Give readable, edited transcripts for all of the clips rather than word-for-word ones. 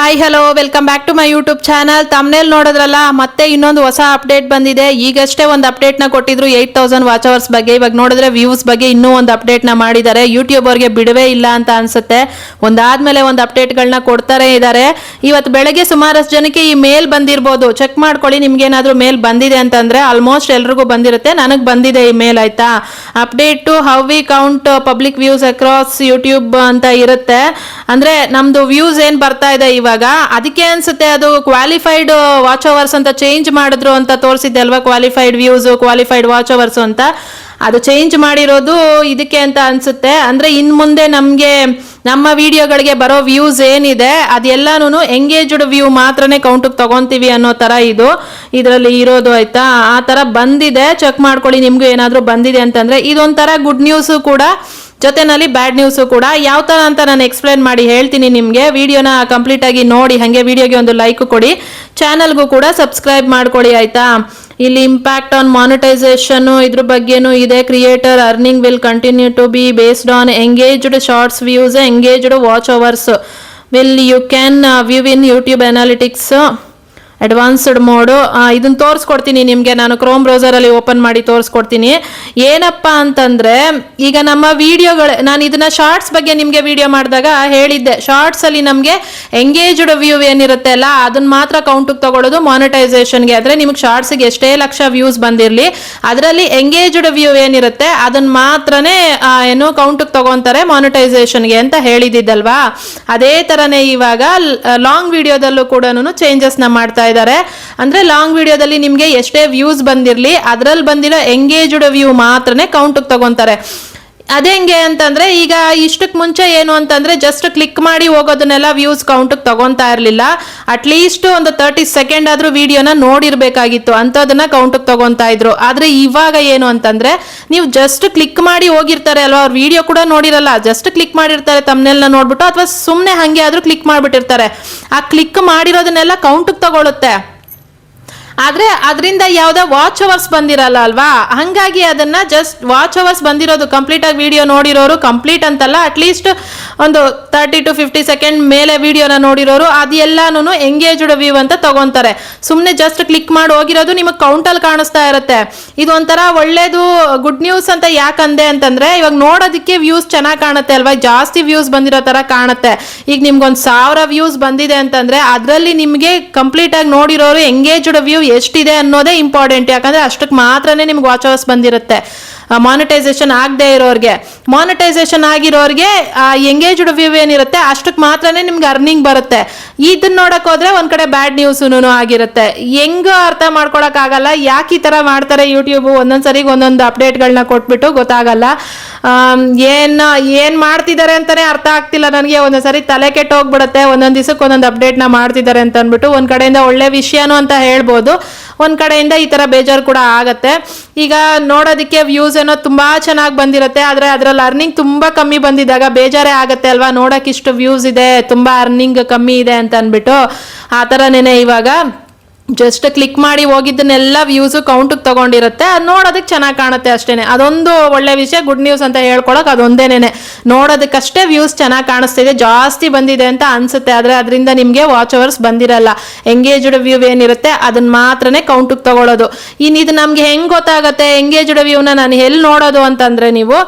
Hi hello welcome back to my YouTube channel. Thumbnail ನೋಡಿದ್ರಲ್ಲ, ಮತ್ತೆ ಇನ್ನೊಂದು ಹೊಸ ಅಪ್ಡೇಟ್ ಬಂದಿದೆ. ಈಗಷ್ಟೇ ಒಂದು ಅಪ್ಡೇಟ್ನ ಕೊಟ್ಟಿದ್ರು 8000 ವಾಚ್ ಅವರ್ಸ್ ಬಗ್ಗೆ. ಇವಾಗ ನೋಡಿದ್ರೆ ವ್ಯೂಸ್ ಬಗ್ಗೆ ಇನ್ನೂ ಒಂದು ಅಪ್ಡೇಟ್ನ ಮಾಡಿದ್ದಾರೆ. ಯೂಟ್ಯೂಬ್ ಅವ್ರಿಗೆ ಬಿಡುವೇ ಇಲ್ಲ ಅಂತ ಅನ್ಸುತ್ತೆ. ಒಂದಾದ್ಮೇಲೆ ಒಂದು ಅಪ್ಡೇಟ್ಗಳನ್ನ ಕೊಡ್ತಾರೆ ಇದ್ದಾರೆ. ಇವತ್ತು ಬೆಳಗ್ಗೆ ಸುಮಾರಷ್ಟು ಜನಕ್ಕೆ ಈ ಮೇಲ್ ಬಂದಿರ್ಬೋದು, ಚೆಕ್ ಮಾಡ್ಕೊಳ್ಳಿ. ನಿಮ್ಗೆ ಏನಾದರೂ ಮೇಲ್ ಬಂದಿದೆ ಅಂತಂದ್ರೆ ಆಲ್ಮೋಸ್ಟ್ ಎಲ್ರಿಗೂ ಬಂದಿರುತ್ತೆ. ನನಗೆ ಬಂದಿದೆ ಈ ಮೇಲ್, ಆಯ್ತಾ. Update to how we count public views across YouTube ಅಂತ ಇರುತ್ತೆ. ಅಂದ್ರೆ ನಮ್ದು ವ್ಯೂಸ್ ಏನ್ ಬರ್ತಾ ಇದೆ ಇವಾಗ, ಅದಕ್ಕೆ ಅನ್ಸುತ್ತೆ ಅದು ಕ್ವಾಲಿಫೈಡ್ ವಾಚ್ ಅವರ್ಸ್ ಅಂತ ಚೇಂಜ್ ಮಾಡಿದ್ರು ಅಂತ ತೋರಿಸಿದ್ದೆ ಅಲ್ವಾ. Qualified views, qualified watch hours ಅಂತ ಅದು ಚೇಂಜ್ ಮಾಡಿರೋದು ಇದಕ್ಕೆ ಅಂತ ಅನ್ಸುತ್ತೆ. ಅಂದ್ರೆ ಇನ್ ಮುಂದೆ ನಮ್ಗೆ ನಮ್ಮ ವಿಡಿಯೋಗಳಿಗೆ ಬರೋ ವ್ಯೂಸ್ ಏನಿದೆ ಅದೆಲ್ಲಾನು ಎಂಗೇಜ್ಡ್ ವ್ಯೂ ಮಾತ್ರನೇ ಕೌಂಟಿಗೆ ತಗೊಂತೀವಿ ಅನ್ನೋ ತರ ಇದರಲ್ಲಿ ಇರೋದು, ಆಯ್ತಾ. ಆ ತರ ಬಂದಿದೆ, ಚೆಕ್ ಮಾಡ್ಕೊಳ್ಳಿ. ನಿಮ್ಗೂ ಏನಾದ್ರೂ ಬಂದಿದೆ ಅಂತಂದ್ರೆ ಇದೊಂಥರ ಗುಡ್ ನ್ಯೂಸ್ ಕೂಡ, ಜೊತೆನಲ್ಲಿ ಬ್ಯಾಡ್ ನ್ಯೂಸು ಕೂಡ. ಯಾವ ತರ ಅಂತ ನಾನು ಎಕ್ಸ್ಪ್ಲೈನ್ ಮಾಡಿ ಹೇಳ್ತೀನಿ ನಿಮಗೆ. ವಿಡಿಯೋನ ಕಂಪ್ಲೀಟ್ ಆಗಿ ನೋಡಿ, ಹಾಗೆ ವಿಡಿಯೋಗೆ ಒಂದು ಲೈಕ್ ಕೊಡಿ, ಚಾನಲ್ಗೂ ಕೂಡ ಸಬ್ಸ್ಕ್ರೈಬ್ ಮಾಡ್ಕೊಳ್ಳಿ, ಆಯ್ತಾ. ಇಲ್ಲಿ ಇಂಪ್ಯಾಕ್ಟ್ ಆನ್ ಮಾನಿಟೈಸೇಷನ್ ಇದ್ರ ಬಗ್ಗೆನೂ ಇದೆ. Creator earning will continue to be based on engaged shorts views, engaged watch hours will you can view in YouTube analytics advanced mode. ಇದನ್ನ ತೋರಿಸ್ಕೊಡ್ತೀನಿ ನಿಮಗೆ. ನಾನು ಕ್ರೋಮ್ ಬ್ರೌಸರಲ್ಲಿ ಓಪನ್ ಮಾಡಿ ತೋರಿಸ್ಕೊಡ್ತೀನಿ. ಏನಪ್ಪ ಅಂತಂದ್ರೆ, ಈಗ ನಮ್ಮ ವಿಡಿಯೋಗಳು, ನಾನು ಇದನ್ನ ಶಾರ್ಟ್ಸ್ ಬಗ್ಗೆ ನಿಮಗೆ ವಿಡಿಯೋ ಮಾಡಿದಾಗ ಹೇಳಿದ್ದೆ, ಶಾರ್ಟ್ಸ್ ಅಲ್ಲಿ ನಮಗೆ ಎಂಗೇಜ್ಡ್ ವ್ಯೂ ಏನಿರುತ್ತೆ ಅಲ್ಲ, ಅದನ್ನ ಮಾತ್ರ ಕೌಂಟಿಗೆ ತಗೊಳ್ಳೋದು ಮಾನಿಟೈಸೇಷನ್ಗೆ. ಅಂದ್ರೆ ನಿಮ್ಗೆ ಶಾರ್ಟ್ಸ್ಗೆ ಎಷ್ಟೇ ಲಕ್ಷ ವ್ಯೂಸ್ ಬಂದಿರಲಿ, ಅದರಲ್ಲಿ ಎಂಗೇಜ್ಡ್ ವ್ಯೂ ಏನಿರುತ್ತೆ ಅದನ್ನ ಮಾತ್ರನೇ ಏನು ಕೌಂಟಿಗೆ ತಗೊಂತಾರೆ ಮಾನಿಟೈಸೇಷನ್ಗೆ ಅಂತ ಹೇಳಿದಿದ್ದಲ್ವಾ. ಅದೇ ತರನೇ ಇವಾಗ ಲಾಂಗ್ ವಿಡಿಯೋದಲ್ಲೂ ಕೂಡ ಚೇಂಜಸ್ನ ಮಾಡ್ತಾ ಇದ್ದಾರೆ. ಅಂದ್ರೆ ಲಾಂಗ್ ವಿಡಿಯೋದಲ್ಲಿ ನಿಮ್ಗೆ ಎಷ್ಟೇ ವ್ಯೂಸ್ ಬಂದಿರಲಿ, ಅದ್ರಲ್ಲಿ ಬಂದಿರೋ ಎಂಗೇಜ್ಡ್ ವ್ಯೂ ಮಾತ್ರನೇ ಕೌಂಟಿಗೆ ತಗೊಂತಾರೆ. ಅದೇಂಗೆ ಅಂತಂದ್ರೆ, ಈಗ ಇಷ್ಟಕ್ಕೆ ಮುಂಚೆ ಏನು ಅಂತಂದ್ರೆ ಜಸ್ಟ್ ಕ್ಲಿಕ್ ಮಾಡಿ ಹೋಗೋದನ್ನೆಲ್ಲ ವ್ಯೂಸ್ ಕೌಂಟಿಗೆ ತಗೊಂತಾ ಇರಲಿಲ್ಲ. ಅಟ್ಲೀಸ್ಟ್ ಒಂದು 30 ಸೆಕೆಂಡ್ ಆದ್ರೂ ವಿಡಿಯೋನ ನೋಡಿರ್ಬೇಕಾಗಿತ್ತು, ಅಂತದನ್ನ ಕೌಂಟಿಗೆ ತಗೊಂತಾ ಇದ್ರು. ಆದ್ರೆ ಇವಾಗ ಏನು ಅಂತಂದ್ರೆ, ನೀವು ಜಸ್ಟ್ ಕ್ಲಿಕ್ ಮಾಡಿ ಹೋಗಿರ್ತಾರೆ ಅಲ್ವಾ, ಅವ್ರ ವಿಡಿಯೋ ಕೂಡ ನೋಡಿರಲ್ಲ, ಜಸ್ಟ್ ಕ್ಲಿಕ್ ಮಾಡಿರ್ತಾರೆ ತಮ್ನೆಲ್ನ ನೋಡ್ಬಿಟ್ಟು, ಅಥವಾ ಸುಮ್ಮನೆ ಹಂಗೆ ಆದ್ರೂ ಕ್ಲಿಕ್ ಮಾಡ್ಬಿಟ್ಟಿರ್ತಾರೆ. ಆ ಕ್ಲಿಕ್ ಮಾಡಿರೋದನ್ನೆಲ್ಲ ಕೌಂಟಿಗೆ ತಗೊಳುತ್ತೆ. ಆದ್ರೆ ಅದರಿಂದ ಯಾವ್ದೋ ವಾಚ್ ಅವರ್ಸ್ ಬಂದಿರಲ್ಲ ಅಲ್ವಾ, ಹಂಗಾಗಿ ಅದನ್ನ ಜಸ್ಟ್ ವಾಚ್ ಅವರ್ಸ್ ಬಂದಿರೋದು, ಕಂಪ್ಲೀಟ್ ಆಗಿ ವಿಡಿಯೋ ನೋಡಿರೋರು, ಕಂಪ್ಲೀಟ್ ಅಂತಲ್ಲ, ಅಟ್ಲೀಸ್ಟ್ ಒಂದು 30 to 50 ಸೆಕೆಂಡ್ ಮೇಲೆ ವಿಡಿಯೋನ ನೋಡಿರೋರು, ಅದೆಲ್ಲಾನು ಎಂಗೇಜ್ಡ್ ವ್ಯೂ ಅಂತ ತಗೊಂತಾರೆ. ಸುಮ್ಮನೆ ಜಸ್ಟ್ ಕ್ಲಿಕ್ ಮಾಡಿ ಹೋಗಿರೋದು ನಿಮಗೆ ಕೌಂಟಲ್ಲಿ ಕಾಣಿಸ್ತಾ ಇರುತ್ತೆ. ಇದು ಒಂಥರ ಒಳ್ಳೇದು, ಗುಡ್ ನ್ಯೂಸ್ ಅಂತ ಯಾಕಂದೆ ಅಂತಂದ್ರೆ, ಇವಾಗ ನೋಡೋದಕ್ಕೆ ವ್ಯೂಸ್ ಚೆನ್ನಾಗಿ ಕಾಣುತ್ತೆ ಅಲ್ವಾ, ಜಾಸ್ತಿ ವ್ಯೂಸ್ ಬಂದಿರೋ ತರ ಕಾಣುತ್ತೆ. ಈಗ ನಿಮ್ಗೊಂದು 1000 ವ್ಯೂಸ್ ಬಂದಿದೆ ಅಂತಂದ್ರೆ ಅದರಲ್ಲಿ ನಿಮ್ಗೆ ಕಂಪ್ಲೀಟ್ ಆಗಿ ನೋಡಿರೋರು ಎಂಗೇಜ್ಡ್ ವ್ಯೂ ಎಷ್ಟಿದೆ ಅನ್ನೋದೇ ಇಂಪಾರ್ಟೆಂಟ್. ಯಾಕಂದ್ರೆ ಅಷ್ಟಕ್ಕೆ ಮಾತ್ರನೇ ನಿಮ್ಗೆ ವಾಚ್ ಅವರ್ಸ್ ಬಂದಿರುತ್ತೆ. ಮಾನಿಟೈಸೇಷನ್ ಆಗದೆ ಇರೋರಿಗೆ, ಮಾನಿಟೈಸೇಷನ್ ಆಗಿರೋರಿಗೆ ಎಂಗೇಜ್ಡ್ ವ್ಯೂ ಏನಿರುತ್ತೆ ಅಷ್ಟಕ್ಕೆ ಮಾತ್ರನೇ ನಿಮ್ಗೆ ಅರ್ನಿಂಗ್ ಬರುತ್ತೆ. ಇದನ್ನ ನೋಡಕ್ ಹೋದ್ರೆ ಒಂದ್ ಕಡೆ ಬ್ಯಾಡ್ ನ್ಯೂಸ್ ಆಗಿರುತ್ತೆ. ಹೆಂಗ ಅರ್ಥ ಮಾಡ್ಕೊಳಕ್ ಆಗಲ್ಲ, ಯಾಕೆ ಈ ತರ ಮಾಡ್ತಾರೆ ಯೂಟ್ಯೂಬ್. ಒಂದೊಂದ್ಸರಿಗೆ ಒಂದೊಂದು ಅಪ್ಡೇಟ್ಗಳನ್ನ ಕೊಟ್ಬಿಟ್ಟು ಗೊತ್ತಾಗಲ್ಲ. ಏನ್ ಮಾಡ್ತಿದ್ದಾರೆ ಅಂತಾನೆ ಅರ್ಥ ಆಗ್ತಿಲ್ಲ ನನಗೆ. ಒಂದೊಂದ್ಸರಿ ತಲೆ ಕೆಟ್ಟ ಹೋಗ್ಬಿಡುತ್ತೆ. ಒಂದೊಂದ್ ದಿವಸಕ್ಕೆ ಒಂದೊಂದು ಅಪ್ಡೇಟ್ನ ಮಾಡ್ತಿದ್ದಾರೆ ಅಂತ ಅಂದ್ಬಿಟ್ಟು, ಒಂದ್ ಕಡೆಯಿಂದ ಒಳ್ಳೆ ವಿಷಯನೂ ಅಂತ ಹೇಳ್ಬೋದು, ಒಂದ್ ಕಡೆಯಿಂದ ಈ ತರ ಬೇಜಾರು ಕೂಡ ಆಗತ್ತೆ. ಈಗ ನೋಡೋದಕ್ಕೆ ವ್ಯೂಸ್ ಏನೋ ತುಂಬಾ ಚೆನ್ನಾಗಿ ಬಂದಿರುತ್ತೆ, ಆದ್ರೆ ಅದ್ರಲ್ಲಿ ಅರ್ನಿಂಗ್ ತುಂಬಾ ಕಮ್ಮಿ ಬಂದಿದ್ದಾಗ ಬೇಜಾರೇ ಆಗತ್ತೆ ಅಲ್ವಾ. ನೋಡಕ್ ಇಷ್ಟು ವ್ಯೂಸ್ ಇದೆ, ತುಂಬಾ ಅರ್ನಿಂಗ್ ಕಮ್ಮಿ ಇದೆ ಅಂತ ಅನ್ಬಿಟ್ಟು. ಆ ತರನೇನೆ ಇವಾಗ ಜಸ್ಟ್ ಕ್ಲಿಕ್ ಮಾಡಿ ಹೋಗಿದ್ದನ್ನೆಲ್ಲ ವ್ಯೂಸ್ ಕೌಂಟಿಗೆ ತಗೊಂಡಿರುತ್ತೆ. ಅದು ನೋಡೋದಕ್ಕೆ ಚೆನ್ನಾಗಿ ಕಾಣುತ್ತೆ ಅಷ್ಟೇನೆ. ಅದೊಂದು ಒಳ್ಳೆ ವಿಷಯ, ಗುಡ್ ನ್ಯೂಸ್ ಅಂತ ಹೇಳ್ಕೊಳಕ್ ಅದೊಂದೇನೆ. ನೋಡೋದಕ್ಕಷ್ಟೇ ವ್ಯೂಸ್ ಚೆನ್ನಾಗಿ ಕಾಣಿಸ್ತಿದೆ, ಜಾಸ್ತಿ ಬಂದಿದೆ ಅಂತ ಅನ್ಸುತ್ತೆ, ಆದ್ರೆ ಅದರಿಂದ ನಿಮ್ಗೆ ವಾಚ್ ಅವರ್ಸ್ ಬಂದಿರಲ್ಲ. ಎಂಗೇಜ್ಡ್ ವ್ಯೂ ಏನಿರುತ್ತೆ ಅದನ್ನ ಮಾತ್ರನೇ ಕೌಂಟಿಗೆ ತಗೊಳ್ಳೋದು. ಇನ್ನು ಇದು ನಮ್ಗೆ ಹೆಂಗ್ ಗೊತ್ತಾಗತ್ತೆ ಎಂಗೇಜ್ಡ್ ವ್ಯೂನ ನಾನು ಎಲ್ಲಿ ನೋಡೋದು ಅಂತಂದ್ರೆ,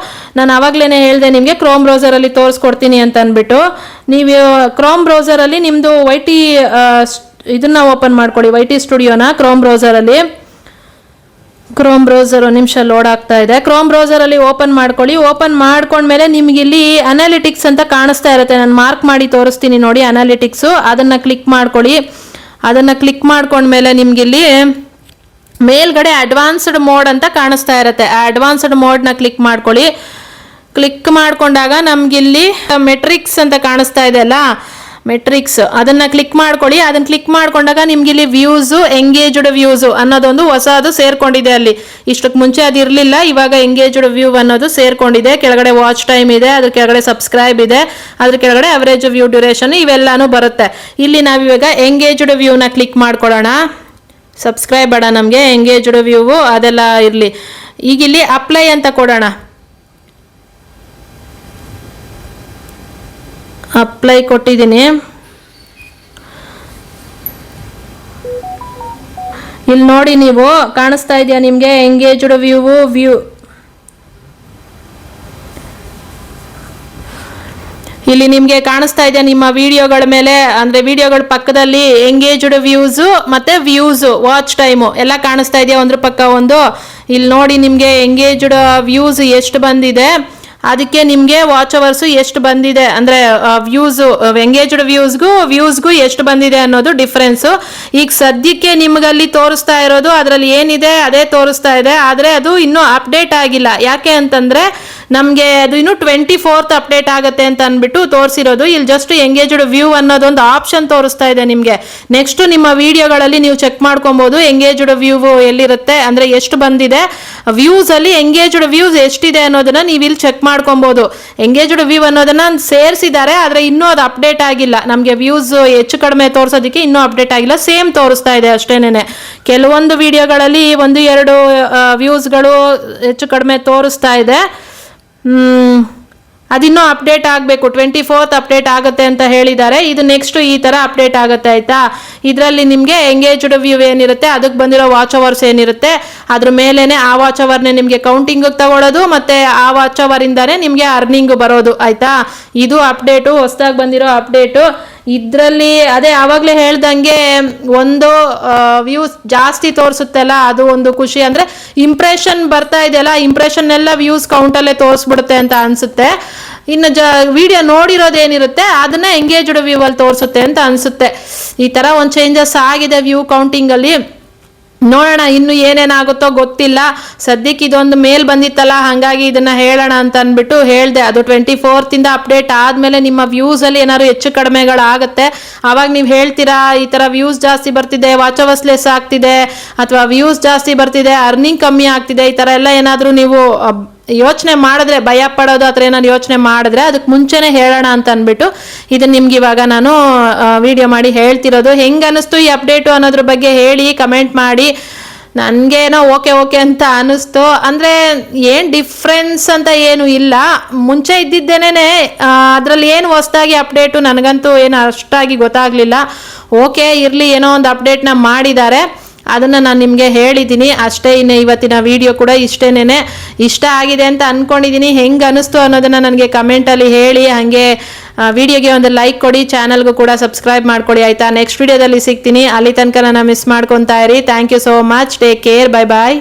ನಾನು ಅವಾಗ್ಲೇನೆ ಹೇಳ್ದೆ ನಿಮ್ಗೆ ಕ್ರೋಮ್ ಬ್ರೌಸರ್ ಅಲ್ಲಿ ತೋರಿಸ್ಕೊಡ್ತೀನಿ ಅಂತ ಅನ್ಬಿಟ್ಟು. ನೀವು ಕ್ರೋಮ್ ಬ್ರೌಸರ್ ಅಲ್ಲಿ ನಿಮ್ದು YT ಇದನ್ನ ಓಪನ್ ಮಾಡ್ಕೊಳ್ಳಿ, YT ಸ್ಟುಡಿಯೋನ ಕ್ರೋಮ್ ಬ್ರೌಸರ್ ಅಲ್ಲಿ. ಕ್ರೋಮ್ ಬ್ರೌಸರ್ ನಿಮಿಷ ಲೋಡ್ ಆಗ್ತಾ ಇದೆ. ಕ್ರೋಮ್ ಬ್ರೌಸರ್ ಅಲ್ಲಿ ಓಪನ್ ಮಾಡ್ಕೊಳ್ಳಿ. ಓಪನ್ ಮಾಡ್ಕೊಂಡ್ಮೇಲೆ ನಿಮ್ಗೆ ಇಲ್ಲಿ ಅನಾಲಿಟಿಕ್ಸ್ ಅಂತ ಕಾಣಿಸ್ತಾ ಇರುತ್ತೆ. ನಾನು ಮಾರ್ಕ್ ಮಾಡಿ ತೋರಿಸ್ತೀನಿ ನೋಡಿ, ಅನಾಲಿಟಿಕ್ಸ್. ಅದನ್ನ ಕ್ಲಿಕ್ ಮಾಡ್ಕೊಳ್ಳಿ. ಅದನ್ನ ಕ್ಲಿಕ್ ಮಾಡ್ಕೊಂಡ್ಮೇಲೆ ನಿಮ್ಗೆ ಇಲ್ಲಿ ಮೇಲ್ಗಡೆ ಅಡ್ವಾನ್ಸ್ಡ್ ಮೋಡ್ ಅಂತ ಕಾಣಿಸ್ತಾ ಇರುತ್ತೆ. ಅಡ್ವಾನ್ಸ್ಡ್ ಮೋಡ್ನ ಕ್ಲಿಕ್ ಮಾಡ್ಕೊಳ್ಳಿ. ಕ್ಲಿಕ್ ಮಾಡ್ಕೊಂಡಾಗ ನಮ್ಗಿಲ್ಲಿ ಮೆಟ್ರಿಕ್ಸ್ ಅಂತ ಕಾಣಿಸ್ತಾ ಇದೆ ಅಲ್ಲ, ಮೆಟ್ರಿಕ್ಸ್, ಅದನ್ನ ಕ್ಲಿಕ್ ಮಾಡ್ಕೊಳ್ಳಿ. ಅದನ್ನ ಕ್ಲಿಕ್ ಮಾಡ್ಕೊಂಡಾಗ ನಿಮ್ಗೆ ಇಲ್ಲಿ ವ್ಯೂಸ್, ಎಂಗೇಜ್ಡ್ ವ್ಯೂಸ್ ಅನ್ನೋದೊಂದು ಹೊಸದು ಸೇರ್ಕೊಂಡಿದೆ ಅಲ್ಲಿ. ಇಷ್ಟಕ್ಕೆ ಮುಂಚೆ ಅದು ಇರಲಿಲ್ಲ, ಇವಾಗ ಎಂಗೇಜ್ಡ್ ವ್ಯೂ ಅನ್ನೋದು ಸೇರ್ಕೊಂಡಿದೆ. ಕೆಳಗಡೆ ವಾಚ್ ಟೈಮ್ ಇದೆ, ಅದ್ರ ಕೆಳಗಡೆ ಸಬ್ಸ್ಕ್ರೈಬ್ ಇದೆ, ಅದ್ರ ಕೆಳಗಡೆ ಅವರೇಜ್ ವ್ಯೂ ಡ್ಯೂರೇಷನ್ ಇವೆಲ್ಲಾನು ಬರುತ್ತೆ. ಇಲ್ಲಿ ನಾವಿವಾಗ ಎಂಗೇಜ್ಡ್ ವ್ಯೂನ ಕ್ಲಿಕ್ ಮಾಡ್ಕೊಳ್ಳೋಣ. ಸಬ್ಸ್ಕ್ರೈಬ್ ಬೇಡ ನಮಗೆ, ಎಂಗೇಜ್ಡ್ ವ್ಯೂ ಅದೆಲ್ಲ ಇರಲಿ. ಈಗ ಇಲ್ಲಿ ಅಪ್ಲೈ ಅಂತ ಕೊಡೋಣ. ಅಪ್ಲೈ ಕೊಟ್ಟಿದ್ದೀನಿ. ಇಲ್ಲಿ ನೋಡಿ, ನೀವು ಕಾಣಿಸ್ತಾ ಇದೆಯಾ ನಿಮಗೆ ಎಂಗೇಜ್ಡ್ ವ್ಯೂ ಇಲ್ಲಿ ನಿಮಗೆ ಕಾಣಿಸ್ತಾ ಇದೆ ನಿಮ್ಮ ವಿಡಿಯೋಗಳ ಮೇಲೆ, ಅಂದ್ರೆ ವಿಡಿಯೋಗಳ ಪಕ್ಕದಲ್ಲಿ ಎಂಗೇಜ್ಡ್ ವ್ಯೂಸ್ ಮತ್ತೆ ವ್ಯೂಸ್ ವಾಚ್ ಟೈಮು ಎಲ್ಲ ಕಾಣಿಸ್ತಾ ಇದೆಯಾ ಒಂದ್ರ ಪಕ್ಕ ಒಂದು. ಇಲ್ಲಿ ನೋಡಿ ನಿಮಗೆ ಎಂಗೇಜ್ಡ್ ವ್ಯೂಸ್ ಎಷ್ಟು ಬಂದಿದೆ, ಅದಕ್ಕೆ ನಿಮಗೆ ವಾಚ್ ಅವರ್ಸು ಎಷ್ಟು ಬಂದಿದೆ, ಅಂದರೆ ಎಂಗೇಜ್ಡ್ ವ್ಯೂಸ್ಗೂ ಎಷ್ಟು ಬಂದಿದೆ ಅನ್ನೋದು ಡಿಫ್ರೆನ್ಸು. ಈಗ ಸದ್ಯಕ್ಕೆ ನಿಮಗಲ್ಲಿ ತೋರಿಸ್ತಾ ಇರೋದು ಅದರಲ್ಲಿ ಏನಿದೆ ಅದೇ ತೋರಿಸ್ತಾ ಇದೆ, ಆದರೆ ಅದು ಇನ್ನೂ ಅಪ್ಡೇಟ್ ಆಗಿಲ್ಲ. ಯಾಕೆ ಅಂತಂದರೆ ನಮಗೆ ಅದು ಇನ್ನೂ 24th ಅಪ್ಡೇಟ್ ಆಗುತ್ತೆ ಅಂತ ಅಂದ್ಬಿಟ್ಟು ತೋರಿಸಿರೋದು. ಇಲ್ಲಿ ಜಸ್ಟ್ ಎಂಗೇಜ್ಡ್ ವ್ಯೂ ಅನ್ನೋದೊಂದು ಆಪ್ಷನ್ ತೋರಿಸ್ತಾ ಇದೆ ನಿಮಗೆ. ನೆಕ್ಸ್ಟ್ ನಿಮ್ಮ ವಿಡಿಯೋಗಳಲ್ಲಿ ನೀವು ಚೆಕ್ ಮಾಡ್ಕೊಬೋದು ಎಂಗೇಜ್ಡ್ ವ್ಯೂ ಎಲ್ಲಿರುತ್ತೆ, ಅಂದರೆ ಎಷ್ಟು ಬಂದಿದೆ ವ್ಯೂಸಲ್ಲಿ ಎಂಗೇಜ್ಡ್ ವ್ಯೂಸ್ ಎಷ್ಟಿದೆ ಅನ್ನೋದನ್ನ ನೀವು ಇಲ್ಲಿ ಚೆಕ್ ಮಾಡ್ಕೊಬೋದು. ಎಂಗೇಜ್ಡ್ ವ್ಯೂ ಅನ್ನೋದನ್ನ ಸೇರಿಸಿದ್ದಾರೆ, ಆದರೆ ಇನ್ನೂ ಅದು ಅಪ್ಡೇಟ್ ಆಗಿಲ್ಲ. ನಮಗೆ ವ್ಯೂಸ್ ಹೆಚ್ಚು ಕಡಿಮೆ ತೋರಿಸೋದಕ್ಕೆ ಇನ್ನೂ ಅಪ್ಡೇಟ್ ಆಗಿಲ್ಲ, ಸೇಮ್ ತೋರಿಸ್ತಾ ಇದೆ ಅಷ್ಟೇನೆ. ಕೆಲವೊಂದು ವಿಡಿಯೋಗಳಲ್ಲಿ 1-2 ವ್ಯೂಸ್ಗಳು ಹೆಚ್ಚು ಕಡಿಮೆ ತೋರಿಸ್ತಾ ಇದೆ. ಅದಿನ್ನೂ ಅಪ್ಡೇಟ್ ಆಗಬೇಕು, 24th ಅಪ್ಡೇಟ್ ಆಗುತ್ತೆ ಅಂತ ಹೇಳಿದ್ದಾರೆ. ಇದು ನೆಕ್ಸ್ಟ್ ಈ ಥರ ಅಪ್ಡೇಟ್ ಆಗುತ್ತೆ ಆಯಿತಾ. ಇದರಲ್ಲಿ ನಿಮಗೆ ಎಂಗೇಜ್ಡ್ ವ್ಯೂ ಏನಿರುತ್ತೆ, ಅದಕ್ಕೆ ಬಂದಿರೋ ವಾಚ್ ಅವರ್ಸ್ ಏನಿರುತ್ತೆ ಅದ್ರ ಮೇಲೇ ಆ ವಾಚ್ ಅವರ್ನೇ ನಿಮಗೆ ಕೌಂಟಿಂಗಿಗೆ ತಗೊಳ್ಳೋದು, ಮತ್ತು ಆ ವಾಚ್ ಅವರಿಂದಾನೇ ನಿಮಗೆ ಅರ್ನಿಂಗ್ ಬರೋದು ಆಯಿತಾ. ಇದು ಅಪ್ಡೇಟು, ಹೊಸದಾಗಿ ಬಂದಿರೋ ಅಪ್ಡೇಟು. ಇದರಲ್ಲಿ ಅದೇ ಆವಾಗಲೇ ಹೇಳ್ದಂಗೆ ಒಂದು ವ್ಯೂಸ್ ಜಾಸ್ತಿ ತೋರಿಸುತ್ತಲ್ಲ, ಅದು ಒಂದು ಖುಷಿ. ಅಂದರೆ ಇಂಪ್ರೆಷನ್ ಬರ್ತಾ ಇದೆಯಲ್ಲ, ಇಂಪ್ರೆಷನ್ ಎಲ್ಲ ವ್ಯೂಸ್ ಕೌಂಟಲ್ಲೇ ತೋರಿಸ್ಬಿಡುತ್ತೆ ಅಂತ ಅನಿಸುತ್ತೆ. ಇನ್ನು ವಿಡಿಯೋ ನೋಡಿರೋದೇನಿರುತ್ತೆ ಅದನ್ನ ಎಂಗೇಜ್ಡ್ ವ್ಯೂ ಅಲ್ಲಿ ತೋರಿಸುತ್ತೆ ಅಂತ ಅನಿಸುತ್ತೆ. ಈ ಥರ ಒಂದು ಚೇಂಜಸ್ ಆಗಿದೆ ವ್ಯೂ ಕೌಂಟಿಂಗಲ್ಲಿ. ನೋಡೋಣ ಇನ್ನು ಏನೇನಾಗುತ್ತೋ ಗೊತ್ತಿಲ್ಲ. ಸದ್ಯಕ್ಕೆ ಇದೊಂದು ಮೇಲ್ ಬಂದಿತ್ತಲ್ಲ, ಹಾಗಾಗಿ ಇದನ್ನ ಹೇಳೋಣ ಅಂತ ಅಂದ್ಬಿಟ್ಟು ಹೇಳಿದೆ. ಅದು 24th ಅಪ್ಡೇಟ್ ಆದಮೇಲೆ ನಿಮ್ಮ ವ್ಯೂಸಲ್ಲಿ ಏನಾದ್ರು ಹೆಚ್ಚು ಕಡಿಮೆಗಳಾಗುತ್ತೆ, ಆವಾಗ ನೀವು ಹೇಳ್ತೀರಾ ಈ ಥರ ವ್ಯೂಸ್ ಜಾಸ್ತಿ ಬರ್ತಿದೆ, ವಾಚ್ ಅವರ್ಸ್ ಲೆಸ್ ಆಗ್ತಿದೆ, ಅಥವಾ ವ್ಯೂಸ್ ಜಾಸ್ತಿ ಬರ್ತಿದೆ ಅರ್ನಿಂಗ್ ಕಮ್ಮಿ ಆಗ್ತಿದೆ, ಈ ಥರ ಎಲ್ಲ ಏನಾದರೂ ನೀವು ಯೋಚನೆ ಮಾಡಿದ್ರೆ, ಭಯ ಪಡೋದು ಆ ಥರ ಏನಾದ್ರು ಯೋಚನೆ ಮಾಡಿದ್ರೆ ಅದಕ್ಕೆ ಮುಂಚೆನೇ ಹೇಳೋಣ ಅಂತ ಅಂದ್ಬಿಟ್ಟು ಇದನ್ನ ನಿಮ್ಗೆ ಇವಾಗ ನಾನು ವಿಡಿಯೋ ಮಾಡಿ ಹೇಳ್ತಿರೋದು. ಹೆಂಗೆ ಅನ್ನಿಸ್ತು ಈ ಅಪ್ಡೇಟು ಅನ್ನೋದ್ರ ಬಗ್ಗೆ ಹೇಳಿ, ಕಮೆಂಟ್ ಮಾಡಿ. ನನಗೇನೋ ಓಕೆ ಅಂತ ಅನ್ನಿಸ್ತು. ಅಂದರೆ ಏನು ಡಿಫ್ರೆನ್ಸ್ ಅಂತ ಏನು ಇಲ್ಲ, ಮುಂಚೆ ಇದ್ದಿದ್ದೇನೆ. ಅದರಲ್ಲಿ ಏನು ಹೊಸದಾಗಿ ಅಪ್ಡೇಟು ನನಗಂತೂ ಏನು ಅಷ್ಟಾಗಿ ಗೊತ್ತಾಗಲಿಲ್ಲ. ಓಕೆ ಇರಲಿ, ಏನೋ ಒಂದು ಅಪ್ಡೇಟ್ನ ಮಾಡಿದ್ದಾರೆ, ಅದನ್ನು ನಾನು ನಿಮಗೆ ಹೇಳಿದ್ದೀನಿ ಅಷ್ಟೇ. ಇನ್ನು ಇವತ್ತಿನ ವಿಡಿಯೋ ಕೂಡ ಇಷ್ಟೇನೆ. ಇಷ್ಟ ಆಗಿದೆ ಅಂತ ಅಂದ್ಕೊಂಡಿದ್ದೀನಿ. ಹೆಂಗೆ ಅನ್ನಿಸ್ತು ಅನ್ನೋದನ್ನು ನನಗೆ ಕಮೆಂಟಲ್ಲಿ ಹೇಳಿ. ಹಾಗೆ ವಿಡಿಯೋಗೆ ಒಂದು ಲೈಕ್ ಕೊಡಿ, ಚಾನಲ್ಗೂ ಕೂಡ ಸಬ್ಸ್ಕ್ರೈಬ್ ಮಾಡ್ಕೊಳ್ಳಿ ಆಯಿತಾ. ನೆಕ್ಸ್ಟ್ ವಿಡಿಯೋದಲ್ಲಿ ಸಿಗ್ತೀನಿ, ಅಲ್ಲಿ ತನಕ ನನ್ನ ಮಿಸ್ ಮಾಡ್ಕೊತಾ ಇರಿ. Thank you so much, take care, bye bye.